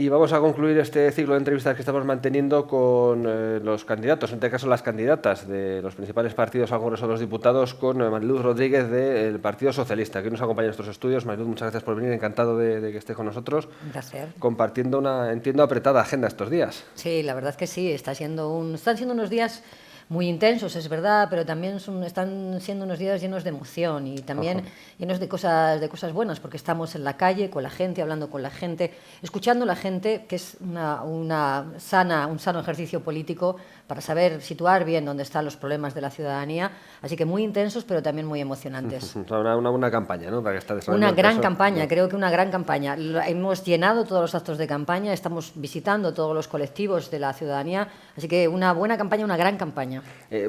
Y vamos a concluir este ciclo de entrevistas que estamos manteniendo con los candidatos, en este caso las candidatas de los principales partidos al Congreso de los Diputados, con Mariluz Rodríguez del Partido Socialista, que nos acompaña en estos estudios. Mariluz, muchas gracias por venir, encantado de que estés con nosotros. Un placer. Compartiendo una, entiendo, apretada agenda estos días. Sí, la verdad es que sí, están siendo unos días muy intensos, es verdad, pero también están siendo unos días llenos de emoción y también llenos de cosas buenas, porque estamos en la calle con la gente, hablando con la gente, escuchando a la gente, que es un sano ejercicio político para saber situar bien dónde están los problemas de la ciudadanía. Así que muy intensos, pero también muy emocionantes. Una buena campaña, ¿no? Para que está una gran campaña, creo que una gran campaña. Hemos llenado todos los actos de campaña, estamos visitando todos los colectivos de la ciudadanía, así que una buena campaña, una gran campaña.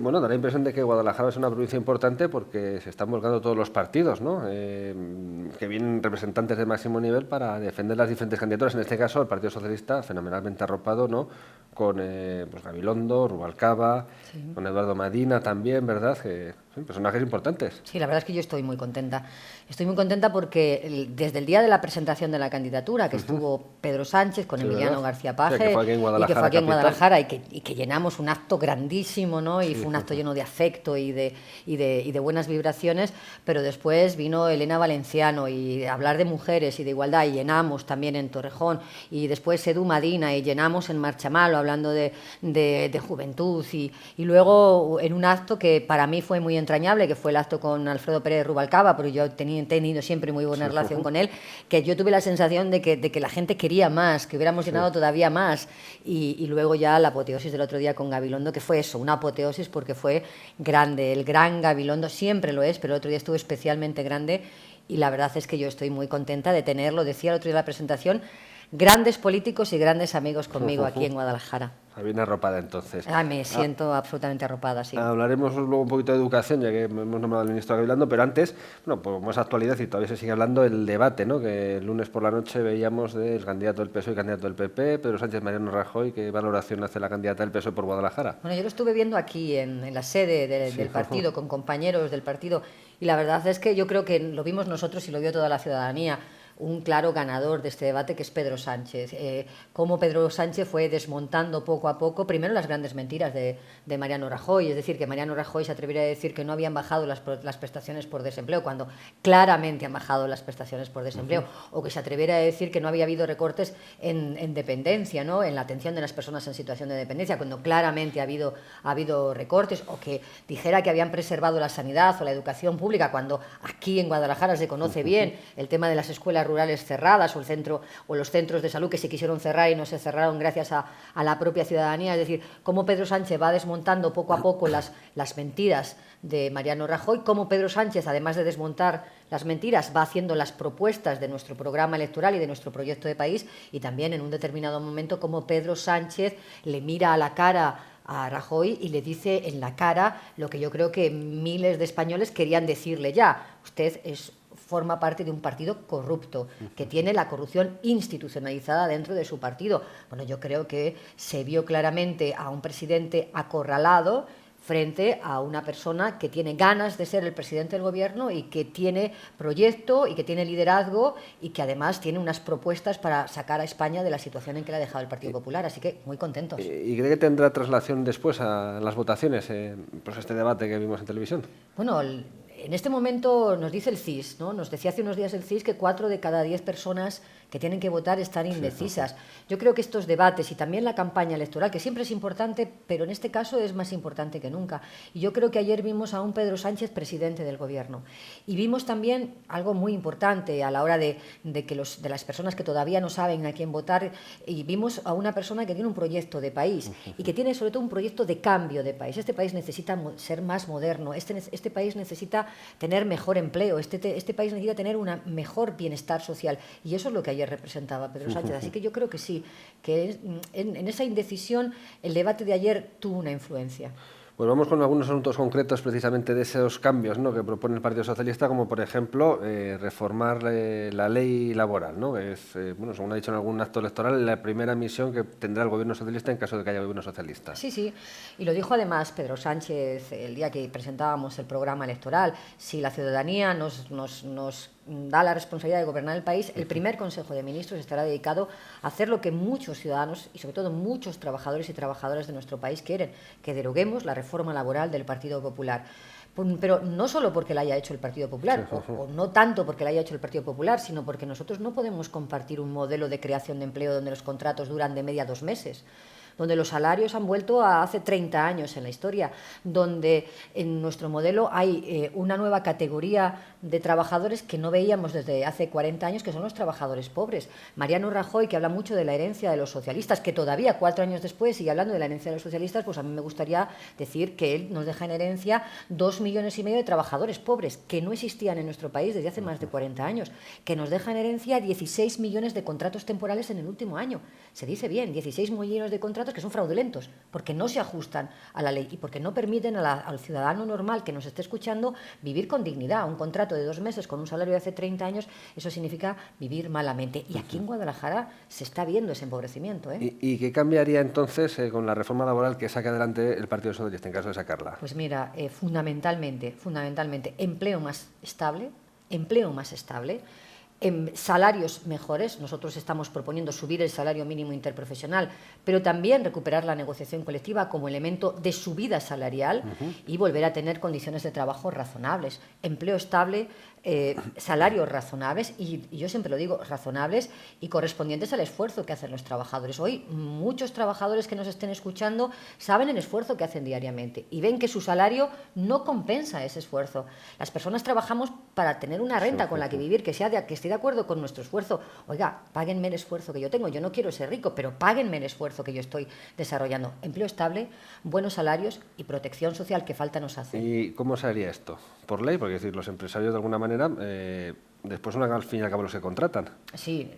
Bueno, da la impresión de que Guadalajara es una provincia importante porque se están volcando todos los partidos, ¿no? Que vienen representantes de máximo nivel para defender las diferentes candidaturas. En este caso, el Partido Socialista, fenomenalmente arropado, ¿no? Con pues Gabilondo, Rubalcaba, sí, con Eduardo Madina también, ¿verdad? Que son personajes importantes. Sí, la verdad es que yo estoy muy contenta. Estoy muy contenta porque desde el día de la presentación de la candidatura, que estuvo Pedro Sánchez con Emiliano García Paje, que fue aquí en Guadalajara, y que llenamos un acto grandísimo, ¿no? Y fue un acto lleno de afecto y de buenas vibraciones, pero después vino Elena Valenciano y hablar de mujeres y de igualdad, y llenamos también en Torrejón, y después Edu Madina, y llenamos en Marchamalo hablando de juventud, y luego en un acto que para mí fue muy entrañable, que fue el acto con Alfredo Pérez Rubalcaba, pero yo he tenido siempre muy buena relación con él, que yo tuve la sensación de que la gente quería más, que hubiéramos llenado todavía más, y luego ya la apoteosis del otro día con Gabilondo, que fue eso, una apoteosis porque fue grande, el gran Gabilondo, siempre lo es, pero el otro día estuvo especialmente grande, y la verdad es que yo estoy muy contenta de tenerlo, decía el otro día en la presentación, grandes políticos y grandes amigos conmigo aquí en Guadalajara. Bien arropada, entonces. Me siento absolutamente arropada, sí. Hablaremos luego un poquito de educación, ya que hemos nombrado al ministro Gabilondo, pero antes, bueno, pues como es actualidad y todavía se sigue hablando, el debate, ¿no? Que el lunes por la noche veíamos del candidato del PSOE y candidato del PP, Pedro Sánchez, Mariano Rajoy. ¿Qué valoración hace la candidata del PSOE por Guadalajara? Bueno, yo lo estuve viendo aquí en la sede del partido, con compañeros del partido, y la verdad es que yo creo que lo vimos nosotros y lo vio toda la ciudadanía. Un claro ganador de este debate, que es Pedro Sánchez. Cómo Pedro Sánchez fue desmontando poco a poco, primero las grandes mentiras de Mariano Rajoy, es decir, que Mariano Rajoy se atreviera a decir que no habían bajado las prestaciones por desempleo, cuando claramente han bajado las prestaciones por desempleo, o que se atreviera a decir que no había habido recortes en dependencia, ¿no? En la atención de las personas en situación de dependencia, cuando claramente ha habido recortes, o que dijera que habían preservado la sanidad o la educación pública, cuando aquí en Guadalajara se conoce bien el tema de las escuelas rurales cerradas o los centros de salud que se quisieron cerrar y no se cerraron gracias a la propia ciudadanía. Es decir, cómo Pedro Sánchez va desmontando poco a poco las mentiras de Mariano Rajoy, cómo Pedro Sánchez, además de desmontar las mentiras, va haciendo las propuestas de nuestro programa electoral y de nuestro proyecto de país, y también en un determinado momento cómo Pedro Sánchez le mira a la cara a Rajoy y le dice en la cara lo que yo creo que miles de españoles querían decirle ya: usted forma parte de un partido corrupto, que tiene la corrupción institucionalizada dentro de su partido. Bueno, yo creo que se vio claramente a un presidente acorralado frente a una persona que tiene ganas de ser el presidente del gobierno y que tiene proyecto y que tiene liderazgo y que además tiene unas propuestas para sacar a España de la situación en que la ha dejado el Partido Popular. Así que muy contentos. ¿Y cree que tendrá traslación después a las votaciones, pues este debate que vimos en televisión? Bueno, en este momento nos dice el CIS, ¿no? Nos decía hace unos días el CIS que 4 de cada 10 personas que tienen que votar están indecisas. Yo creo que estos debates y también la campaña electoral, que siempre es importante, pero en este caso es más importante que nunca. Y yo creo que ayer vimos a un Pedro Sánchez presidente del gobierno. Y vimos también algo muy importante a la hora de las personas que todavía no saben a quién votar, y vimos a una persona que tiene un proyecto de país y que tiene sobre todo un proyecto de cambio de país. Este país necesita ser más moderno, este país necesita tener mejor empleo, este país necesita tener un mejor bienestar social, y eso es lo que ayer representaba Pedro Sánchez. Así que yo creo que sí, que en esa indecisión el debate de ayer tuvo una influencia. Pues vamos con algunos asuntos concretos precisamente de esos cambios, ¿no?, que propone el Partido Socialista, como por ejemplo reformar la ley laboral, ¿no?, que es, bueno, según ha dicho en algún acto electoral, la primera misión que tendrá el Gobierno socialista en caso de que haya Gobierno socialista. Sí, sí, y lo dijo además Pedro Sánchez el día que presentábamos el programa electoral. Si la ciudadanía nos da la responsabilidad de gobernar el país, el primer Consejo de Ministros estará dedicado a hacer lo que muchos ciudadanos y sobre todo muchos trabajadores y trabajadoras de nuestro país quieren, que deroguemos la reforma laboral del Partido Popular. Pero no solo porque la haya hecho el Partido Popular, o no tanto porque la haya hecho el Partido Popular, sino porque nosotros no podemos compartir un modelo de creación de empleo donde los contratos duran de media 2 meses, donde los salarios han vuelto a hace 30 años en la historia, donde en nuestro modelo hay una nueva categoría de trabajadores que no veíamos desde hace 40 años, que son los trabajadores pobres. Mariano Rajoy, que habla mucho de la herencia de los socialistas, que todavía 4 años después sigue hablando de la herencia de los socialistas, pues a mí me gustaría decir que él nos deja en herencia 2,5 millones de trabajadores pobres, que no existían en nuestro país desde hace más de 40 años, que nos deja en herencia 16 millones de contratos temporales en el último año. Se dice bien, 16 millones de contratos que son fraudulentos, porque no se ajustan a la ley y porque no permiten al ciudadano normal que nos esté escuchando vivir con dignidad. Un contrato de 2 meses con un salario de hace 30 años, eso significa vivir malamente. Y aquí en Guadalajara se está viendo ese empobrecimiento, ¿eh? ¿Y qué cambiaría entonces con la reforma laboral que saque adelante el Partido Socialista en caso de sacarla? Pues mira, fundamentalmente, empleo más estable, salarios mejores. Nosotros estamos proponiendo subir el salario mínimo interprofesional, pero también recuperar la negociación colectiva como elemento de subida salarial y volver a tener condiciones de trabajo razonables, empleo estable, salarios razonables y yo siempre lo digo, razonables y correspondientes al esfuerzo que hacen los trabajadores. Hoy muchos trabajadores que nos estén escuchando saben el esfuerzo que hacen diariamente y ven que su salario no compensa ese esfuerzo. Las personas trabajamos para tener una renta con la que vivir, que esté de acuerdo con nuestro esfuerzo. Oiga, páguenme el esfuerzo que yo tengo. Yo no quiero ser rico, pero páguenme el esfuerzo que yo estoy desarrollando. Empleo estable, buenos salarios y protección social, que falta nos hace. ¿Y cómo se haría esto? ¿Por ley? Porque es decir, los empresarios de alguna manera después son al fin y al cabo los que contratan. Sí,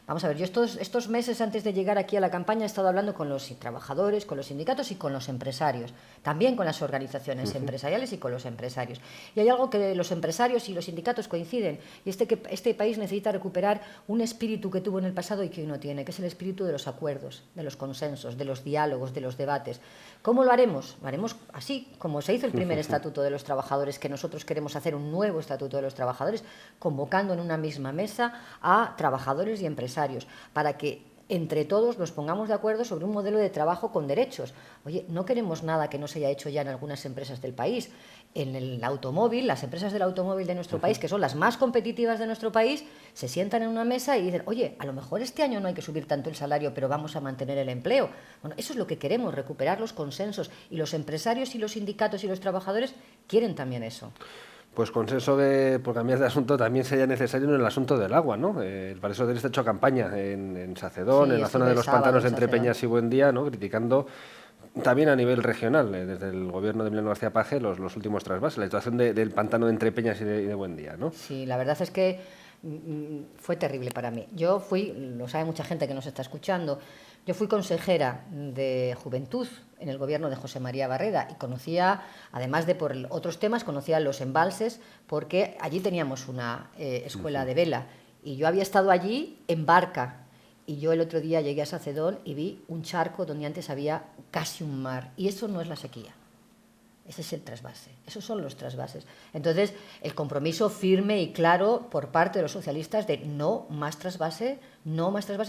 vamos a ver, yo estos meses antes de llegar aquí a la campaña he estado hablando con los trabajadores, con los sindicatos y con los empresarios, también con las organizaciones empresariales y con los empresarios. Y hay algo que los empresarios y los sindicatos coinciden, y que este país necesita recuperar un espíritu que tuvo en el pasado y que hoy no tiene, que es el espíritu de los acuerdos, de los consensos, de los diálogos, de los debates. ¿Cómo lo haremos? Lo haremos así, como se hizo el primer Estatuto de los Trabajadores, que nosotros queremos hacer un nuevo Estatuto de los Trabajadores, convocando en una misma mesa a trabajadores y empresarios, para que entre todos nos pongamos de acuerdo sobre un modelo de trabajo con derechos. Oye, no queremos nada que no se haya hecho ya en algunas empresas del país. En el automóvil, las empresas del automóvil de nuestro país, que son las más competitivas de nuestro país, se sientan en una mesa y dicen, oye, a lo mejor este año no hay que subir tanto el salario, pero vamos a mantener el empleo. Bueno, eso es lo que queremos, recuperar los consensos, y los empresarios y los sindicatos y los trabajadores quieren también eso. Pues consenso por cambiar de asunto también sería necesario en el asunto del agua, ¿no? El Partido Socialista ha hecho campaña en Sacedón, en la zona de los pantanos entre Peñas y Buendía, ¿no?, criticando también a nivel regional, desde el gobierno de Emiliano García Paje, los últimos trasvases, la situación del pantano de Entre Peñas y de Buendía, ¿no? Sí, la verdad es que fue terrible para mí. Yo lo sabe mucha gente que nos está escuchando, yo fui consejera de Juventud en el gobierno de José María Barreda y conocía, además de por otros temas, conocía los embalses, porque allí teníamos una escuela de vela y yo había estado allí en barca. Y yo el otro día llegué a Sacedón y vi un charco donde antes había casi un mar. Y eso no es la sequía. Ese es el trasvase. Esos son los trasvases. Entonces, el compromiso firme y claro por parte de los socialistas de no más trasvase,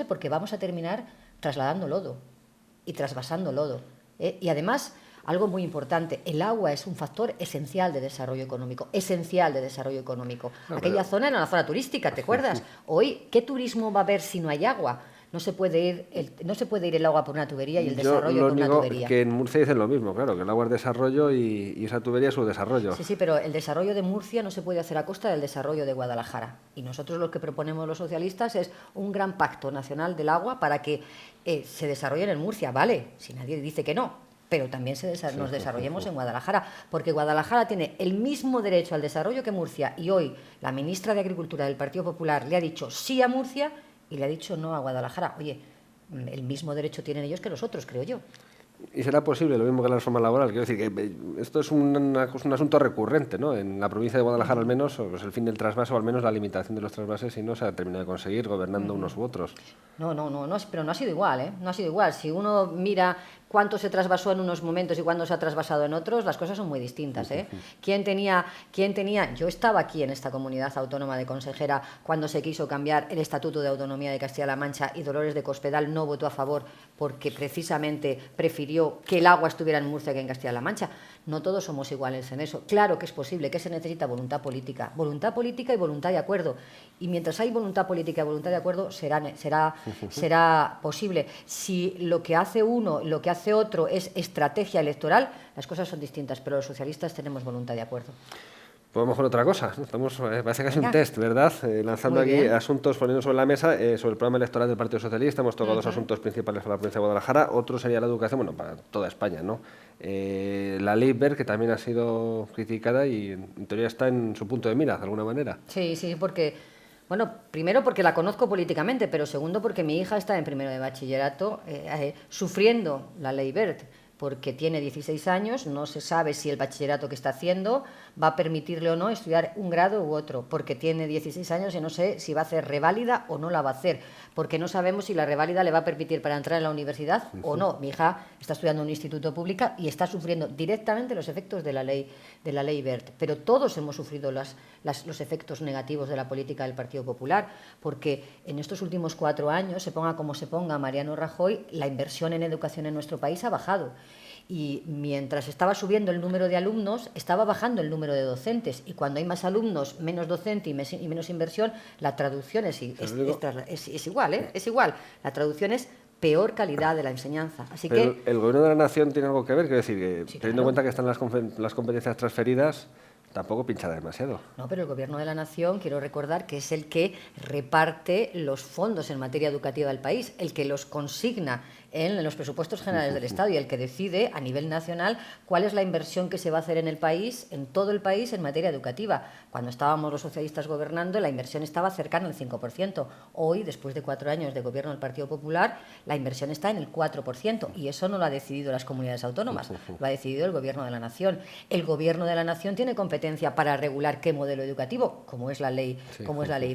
porque vamos a terminar trasladando lodo y trasvasando lodo. Y además, algo muy importante, el agua es un factor esencial de desarrollo económico, Aquella zona era una zona turística, ¿te acuerdas? Hoy, ¿qué turismo va a haber si no hay agua? No se puede ir el agua por una tubería y el desarrollo por una tubería. Que en Murcia dicen lo mismo, claro, que el agua es desarrollo y esa tubería es su desarrollo. Sí, pero el desarrollo de Murcia no se puede hacer a costa del desarrollo de Guadalajara. Y nosotros lo que proponemos los socialistas es un gran pacto nacional del agua para que se desarrolle en Murcia, ¿vale? Si nadie dice que no, pero también nos desarrollemos en Guadalajara, porque Guadalajara tiene el mismo derecho al desarrollo que Murcia, y hoy la ministra de Agricultura del Partido Popular le ha dicho sí a Murcia y le ha dicho no a Guadalajara. Oye, el mismo derecho tienen ellos que nosotros, creo yo. Y será posible, lo mismo que la reforma laboral. Quiero decir que esto es un asunto recurrente, ¿no? En la provincia de Guadalajara, al menos, pues el fin del trasvase, o al menos la limitación de los trasvases, si no se ha terminado de conseguir gobernando unos u otros. No, pero no ha sido igual, ¿eh? No ha sido igual. Si uno mira cuánto se trasvasó en unos momentos y cuándo se ha trasvasado en otros, las cosas son muy distintas, ¿eh? ¿Quién tenía? Yo estaba aquí en esta comunidad autónoma de consejera cuando se quiso cambiar el Estatuto de Autonomía de Castilla-La Mancha y Dolores de Cospedal no votó a favor porque precisamente prefirió que el agua estuviera en Murcia que en Castilla-La Mancha. No todos somos iguales en eso. Claro que es posible, que se necesita voluntad política y voluntad de acuerdo. Y mientras hay voluntad política y voluntad de acuerdo, será posible. Si lo que hace uno, lo que hace otro es estrategia electoral, las cosas son distintas, pero los socialistas tenemos voluntad de acuerdo. Pues mejor otra cosa. Estamos, parece casi un test, ¿verdad? Lanzando aquí asuntos, poniendo sobre la mesa, sobre el programa electoral del Partido Socialista. Hemos tocado dos asuntos principales para la provincia de Guadalajara. Otro sería la educación, bueno, para toda España, ¿no? La ley Wert, que también ha sido criticada y en teoría está en su punto de mira, de alguna manera. Sí, porque, bueno, primero porque la conozco políticamente, pero segundo porque mi hija está en primero de bachillerato sufriendo la ley Wert, porque tiene 16 años, no se sabe si el bachillerato que está haciendo va a permitirle o no estudiar un grado u otro, porque tiene 16 años y no sé si va a hacer reválida o no la va a hacer, porque no sabemos si la reválida le va a permitir para entrar en la universidad o no. Mi hija está estudiando en un instituto público y está sufriendo directamente los efectos de la ley Wert, pero todos hemos sufrido los efectos negativos de la política del Partido Popular, porque en estos últimos 4 años, se ponga como se ponga Mariano Rajoy, la inversión en educación en nuestro país ha bajado. Y mientras estaba subiendo el número de alumnos, estaba bajando el número de docentes. Y cuando hay más alumnos, menos docente y menos inversión, la traducción es igual, ¿eh? Es igual. La traducción es peor calidad de la enseñanza. Así Pero que el Gobierno de la Nación tiene algo que ver, quiero decir, que sí, teniendo en claro. cuenta que están las competencias transferidas, tampoco pinchará demasiado. No, pero el Gobierno de la Nación, quiero recordar que es el que reparte los fondos en materia educativa del país, el que los consigna en los presupuestos generales del Estado y el que decide a nivel nacional cuál es la inversión que se va a hacer en el país, en todo el país, en materia educativa. Cuando estábamos los socialistas gobernando, la inversión estaba cercana al 5%. Hoy, después de 4 años de gobierno del Partido Popular, la inversión está en el 4%, y eso no lo ha decidido las comunidades autónomas, lo ha decidido el Gobierno de la Nación. El Gobierno de la Nación tiene competencia para regular qué modelo educativo, como es la ley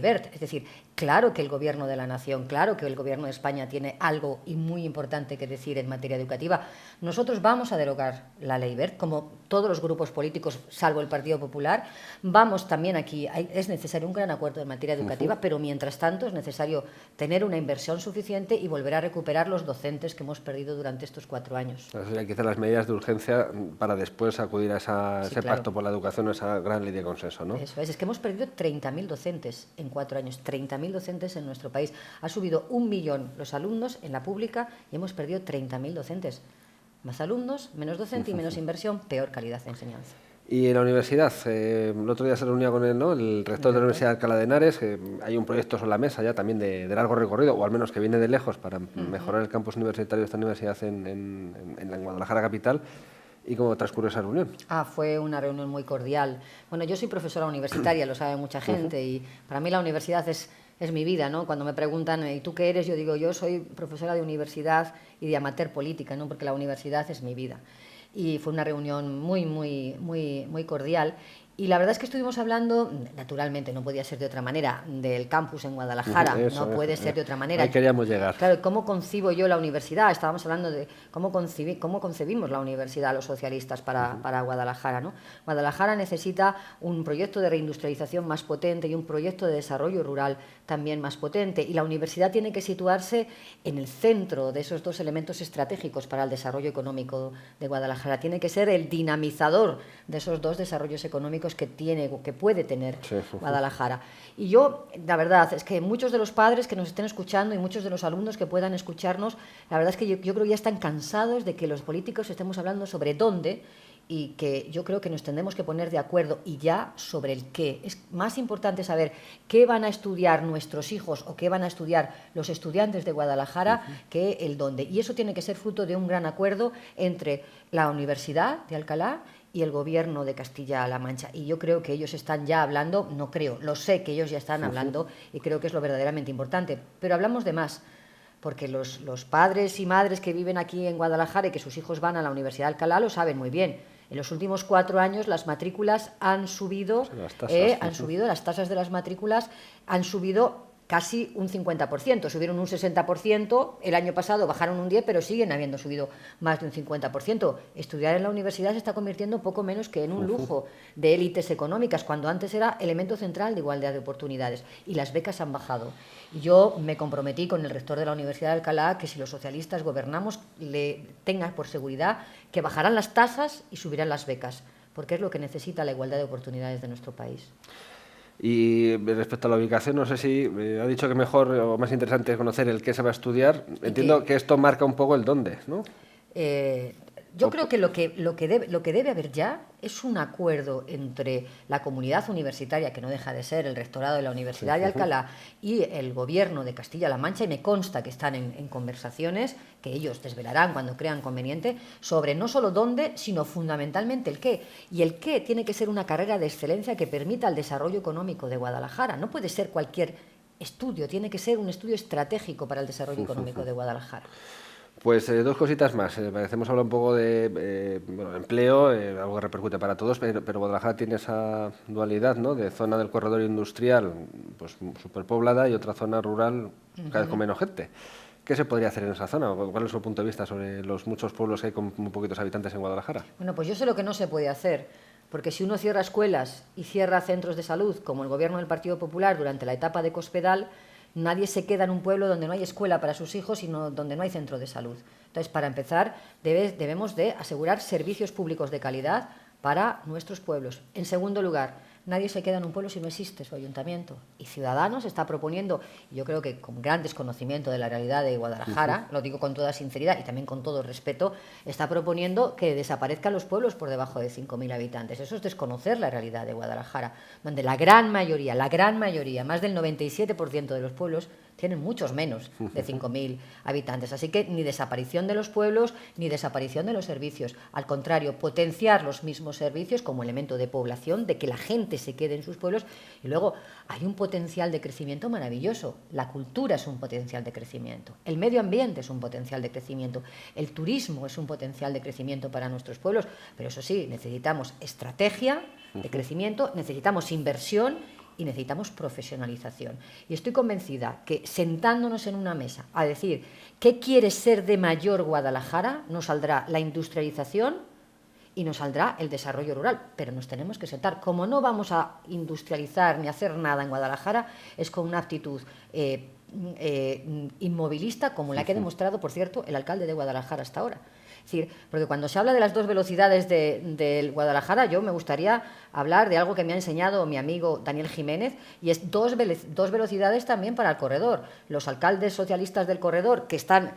Wert. Es decir, claro que el Gobierno de la Nación, claro que el Gobierno de España tiene algo y muy importante que decir en materia educativa. Nosotros vamos a derogar la ley Wert, como todos los grupos políticos, salvo el Partido Popular. Vamos también aquí, es necesario un gran acuerdo en materia educativa, pero mientras tanto es necesario tener una inversión suficiente y volver a recuperar los docentes que hemos perdido durante estos 4 años. Hay que hacer las medidas de urgencia para después acudir a ese claro. pacto por la educación, a esa gran ley de consenso, ¿no? Eso es que hemos perdido 30.000 docentes en 4 años, 30.000 docentes en nuestro país. Ha subido 1 millón los alumnos en la pública y hemos perdido 30.000 docentes. Más alumnos, menos docente y menos inversión, peor calidad de enseñanza. Y en la universidad, el otro día se reunía con él, ¿no? El rector de la Universidad de Alcalá de Henares. Hay un proyecto sobre la mesa ya también de largo recorrido, o al menos que viene de lejos, para mejorar el campus universitario de esta universidad en Guadalajara capital. ¿Y cómo transcurrió esa reunión? Fue una reunión muy cordial. Bueno, yo soy profesora universitaria, lo sabe mucha gente, y para mí la universidad es mi vida, ¿no? Cuando me preguntan, ¿y tú qué eres? Yo digo, yo soy profesora de universidad y de amateur política, ¿no? Porque la universidad es mi vida. Y fue una reunión muy cordial. Y la verdad es que estuvimos hablando, naturalmente, no podía ser de otra manera, del campus en Guadalajara, no puede ser de otra manera. Ahí queríamos llegar. Claro, ¿cómo concibo yo la universidad? Estábamos hablando de cómo concebimos la universidad los socialistas para Guadalajara, ¿no? Guadalajara necesita un proyecto de reindustrialización más potente y un proyecto de desarrollo rural también más potente, y la universidad tiene que situarse en el centro de esos 2 elementos estratégicos para el desarrollo económico de Guadalajara. Tiene que ser el dinamizador de esos 2 desarrollos económicos que puede tener Guadalajara. Y yo, la verdad, es que muchos de los padres que nos estén escuchando y muchos de los alumnos que puedan escucharnos, la verdad es que yo creo que ya están cansados de que los políticos estemos hablando sobre dónde, y que yo creo que nos tendremos que poner de acuerdo y ya sobre el qué. Es más importante saber qué van a estudiar nuestros hijos o qué van a estudiar los estudiantes de Guadalajara que el dónde. Y eso tiene que ser fruto de un gran acuerdo entre la Universidad de Alcalá y el Gobierno de Castilla-La Mancha. Y yo creo que ellos están ya hablando, lo sé que ellos ya están hablando, y creo que es lo verdaderamente importante. Pero hablamos de más. porque los padres y madres que viven aquí en Guadalajara y que sus hijos van a la Universidad de Alcalá lo saben muy bien. En los últimos 4 años las matrículas han subido, las tasas de las matrículas han subido casi un 50%, subieron un 60%, el año pasado bajaron un 10%, pero siguen habiendo subido más de un 50%. Estudiar en la universidad se está convirtiendo poco menos que en un lujo de élites económicas, cuando antes era elemento central de igualdad de oportunidades, y las becas han bajado. Y yo me comprometí con el rector de la Universidad de Alcalá que si los socialistas gobernamos, le tengan por seguridad que bajarán las tasas y subirán las becas, porque es lo que necesita la igualdad de oportunidades de nuestro país. Y respecto a la ubicación, no sé si ha dicho que mejor o más interesante es conocer el qué se va a estudiar. Entiendo que esto marca un poco el dónde, ¿no? Yo creo que lo que debe haber ya es un acuerdo entre la comunidad universitaria, que no deja de ser el rectorado de la Universidad de Alcalá, y el gobierno de Castilla-La Mancha, y me consta que están en conversaciones, que ellos desvelarán cuando crean conveniente, sobre no solo dónde, sino fundamentalmente el qué. Y el qué tiene que ser una carrera de excelencia que permita el desarrollo económico de Guadalajara. No puede ser cualquier estudio, tiene que ser un estudio estratégico para el desarrollo económico de Guadalajara. Pues 2 cositas más. Parecemos hablar un poco de empleo, algo que repercute para todos, pero Guadalajara tiene esa dualidad, ¿no?, de zona del corredor industrial pues superpoblada y otra zona rural cada vez con menos gente. ¿Qué se podría hacer en esa zona? ¿Cuál es su punto de vista sobre los muchos pueblos que hay con muy poquitos habitantes en Guadalajara? Bueno, pues yo sé lo que no se puede hacer, porque si uno cierra escuelas y cierra centros de salud, como el gobierno del Partido Popular durante la etapa de Cospedal, nadie se queda en un pueblo donde no hay escuela para sus hijos y donde no hay centro de salud. Entonces, para empezar, debemos de asegurar servicios públicos de calidad para nuestros pueblos. En segundo lugar, nadie se queda en un pueblo si no existe su ayuntamiento. Y Ciudadanos está proponiendo, y yo creo que con gran desconocimiento de la realidad de Guadalajara, lo digo con toda sinceridad y también con todo respeto, está proponiendo que desaparezcan los pueblos por debajo de 5.000 habitantes. Eso es desconocer la realidad de Guadalajara, donde la gran mayoría, más del 97% de los pueblos tienen muchos menos de 5.000 habitantes. Así que ni desaparición de los pueblos, ni desaparición de los servicios. Al contrario, potenciar los mismos servicios como elemento de población, de que la gente se quede en sus pueblos. Y luego hay un potencial de crecimiento maravilloso. La cultura es un potencial de crecimiento. El medio ambiente es un potencial de crecimiento. El turismo es un potencial de crecimiento para nuestros pueblos. Pero eso sí, necesitamos estrategia de crecimiento, necesitamos inversión y necesitamos profesionalización. Y estoy convencida que sentándonos en una mesa a decir qué quiere ser de mayor Guadalajara, nos saldrá la industrialización y nos saldrá el desarrollo rural, pero nos tenemos que sentar. Como no vamos a industrializar ni hacer nada en Guadalajara, es con una actitud inmovilista, como la que ha demostrado, por cierto, el alcalde de Guadalajara hasta ahora. Es decir, porque cuando se habla de las 2 velocidades del Guadalajara, yo me gustaría hablar de algo que me ha enseñado mi amigo Daniel Jiménez, y es dos velocidades también para el corredor. Los alcaldes socialistas del corredor que están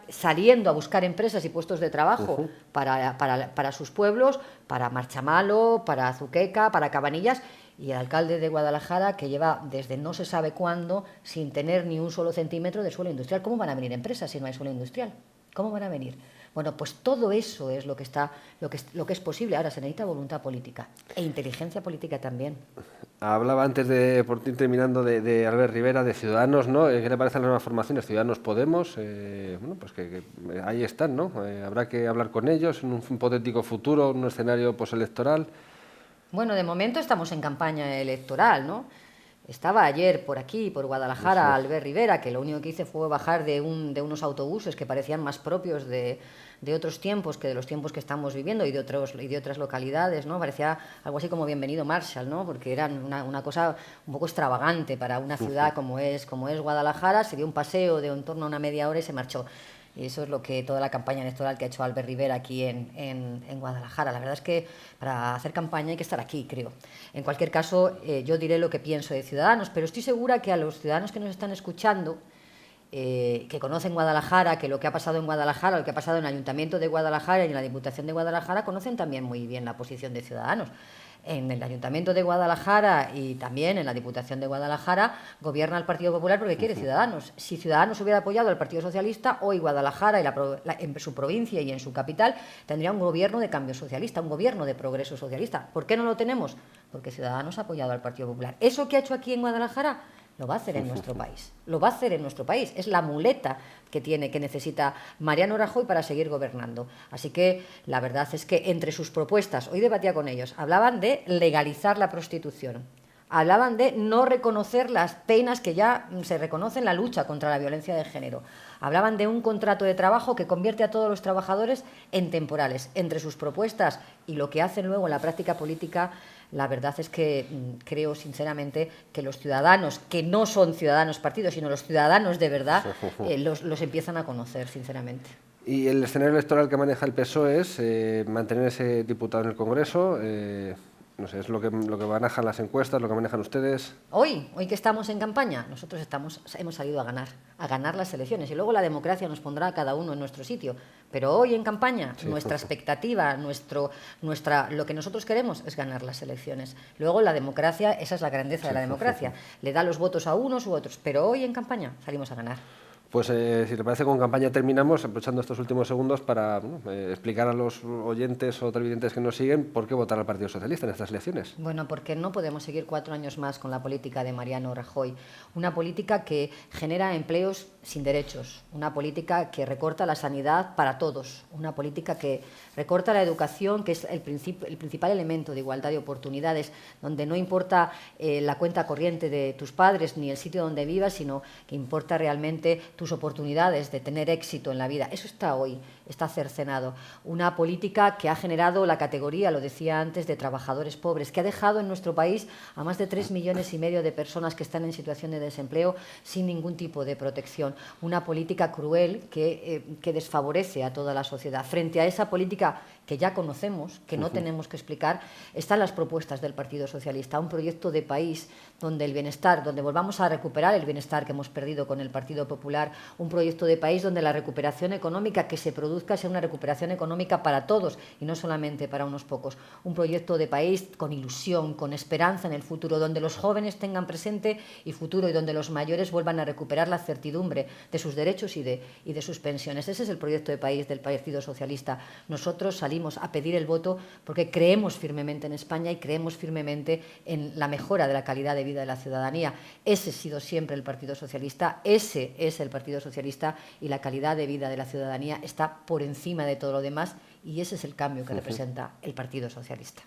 saliendo a buscar empresas y puestos de trabajo para sus pueblos, para Marchamalo, para Azuqueca, para Cabanillas, y el alcalde de Guadalajara que lleva desde no se sabe cuándo sin tener ni un solo centímetro de suelo industrial. ¿Cómo van a venir empresas si no hay suelo industrial? ¿Cómo van a venir? Bueno, pues todo eso es lo que es posible. Ahora se necesita voluntad política e inteligencia política también. Hablaba antes, por ir terminando, de Albert Rivera, de Ciudadanos, ¿no? ¿Qué le parecen las nuevas formaciones? Ciudadanos Podemos, bueno, pues que ahí están, ¿no? Habrá que hablar con ellos en un hipotético futuro, un escenario postelectoral. Bueno, de momento estamos en campaña electoral, ¿no? Estaba ayer por aquí, por Guadalajara, Albert Rivera, que lo único que hice fue bajar de unos autobuses que parecían más propios de otros tiempos que de los tiempos que estamos viviendo y de otras localidades, ¿no? Parecía algo así como Bienvenido Marshall, ¿no? Porque era una cosa un poco extravagante para una ciudad como es Guadalajara. Se dio un paseo de en torno a una media hora y se marchó. Y eso es lo que toda la campaña electoral que ha hecho Albert Rivera aquí en Guadalajara. La verdad es que para hacer campaña hay que estar aquí, creo. En cualquier caso, yo diré lo que pienso de Ciudadanos, pero estoy segura que a los ciudadanos que nos están escuchando, que conocen Guadalajara, que lo que ha pasado en Guadalajara, lo que ha pasado en el Ayuntamiento de Guadalajara y en la Diputación de Guadalajara, conocen también muy bien la posición de Ciudadanos. En el Ayuntamiento de Guadalajara y también en la Diputación de Guadalajara gobierna el Partido Popular porque quiere Ciudadanos. Si Ciudadanos hubiera apoyado al Partido Socialista, hoy Guadalajara en su provincia y en su capital tendría un gobierno de cambio socialista, un gobierno de progreso socialista. ¿Por qué no lo tenemos? Porque Ciudadanos ha apoyado al Partido Popular. ¿Eso que ha hecho aquí en Guadalajara? lo va a hacer en nuestro país. Lo va a hacer en nuestro país. Es la muleta que necesita Mariano Rajoy para seguir gobernando. Así que la verdad es que entre sus propuestas, hoy debatía con ellos, hablaban de legalizar la prostitución. Hablaban de no reconocer las penas que ya se reconocen en la lucha contra la violencia de género. Hablaban de un contrato de trabajo que convierte a todos los trabajadores en temporales. Entre sus propuestas y lo que hacen luego en la práctica política, la verdad es que creo sinceramente que los ciudadanos, que no son ciudadanos partidos, sino los ciudadanos de verdad, los empiezan a conocer, sinceramente. Y el escenario electoral que maneja el PSOE es mantener ese diputado en el Congreso. No sé, es lo que manejan las encuestas, lo que manejan ustedes. Hoy que estamos en campaña, nosotros hemos salido a ganar las elecciones, y luego la democracia nos pondrá a cada uno en nuestro sitio. Pero hoy en campaña, sí, nuestra expectativa, lo que nosotros queremos es ganar las elecciones. Luego la democracia, esa es la grandeza de la democracia, le da los votos a unos u otros, pero hoy en campaña salimos a ganar. Pues si te parece, con campaña terminamos, aprovechando estos últimos segundos para explicar a los oyentes o televidentes que nos siguen por qué votar al Partido Socialista en estas elecciones. Bueno, porque no podemos seguir 4 años más con la política de Mariano Rajoy. Una política que genera empleos sin derechos, una política que recorta la sanidad para todos, una política que recorta la educación, que es el principal elemento de igualdad de oportunidades, donde no importa la cuenta corriente de tus padres ni el sitio donde vivas, sino que importa realmente tus oportunidades de tener éxito en la vida. Eso está hoy, está cercenado. Una política que ha generado la categoría, lo decía antes, de trabajadores pobres, que ha dejado en nuestro país a más de 3,5 millones de personas que están en situación de desempleo sin ningún tipo de protección. Una política cruel que desfavorece a toda la sociedad. Frente a esa política que ya conocemos, que no tenemos que explicar, están las propuestas del Partido Socialista, un proyecto de país donde el bienestar, donde volvamos a recuperar el bienestar que hemos perdido con el Partido Popular, un proyecto de país donde la recuperación económica que se produzca sea una recuperación económica para todos y no solamente para unos pocos. Un proyecto de país con ilusión, con esperanza en el futuro, donde los jóvenes tengan presente y futuro y donde los mayores vuelvan a recuperar la certidumbre de sus derechos y de sus pensiones. Ese es el proyecto de país del Partido Socialista. Nosotros salimos a pedir el voto porque creemos firmemente en España y creemos firmemente en la mejora de la calidad de vida de la ciudadanía. Ese ha sido siempre el Partido Socialista, ese es el Partido Socialista, y la calidad de vida de la ciudadanía está por encima de todo lo demás, y ese es el cambio que representa el Partido Socialista.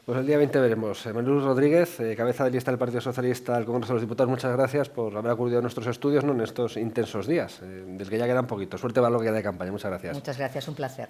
Pues el día 20 veremos. Manuel Rodríguez, cabeza de lista del Partido Socialista al Congreso de los Diputados, muchas gracias por haber acudido a nuestros estudios en estos intensos días, del que ya queda un poquito. Suerte para lo que queda de campaña. Muchas gracias. Muchas gracias, un placer.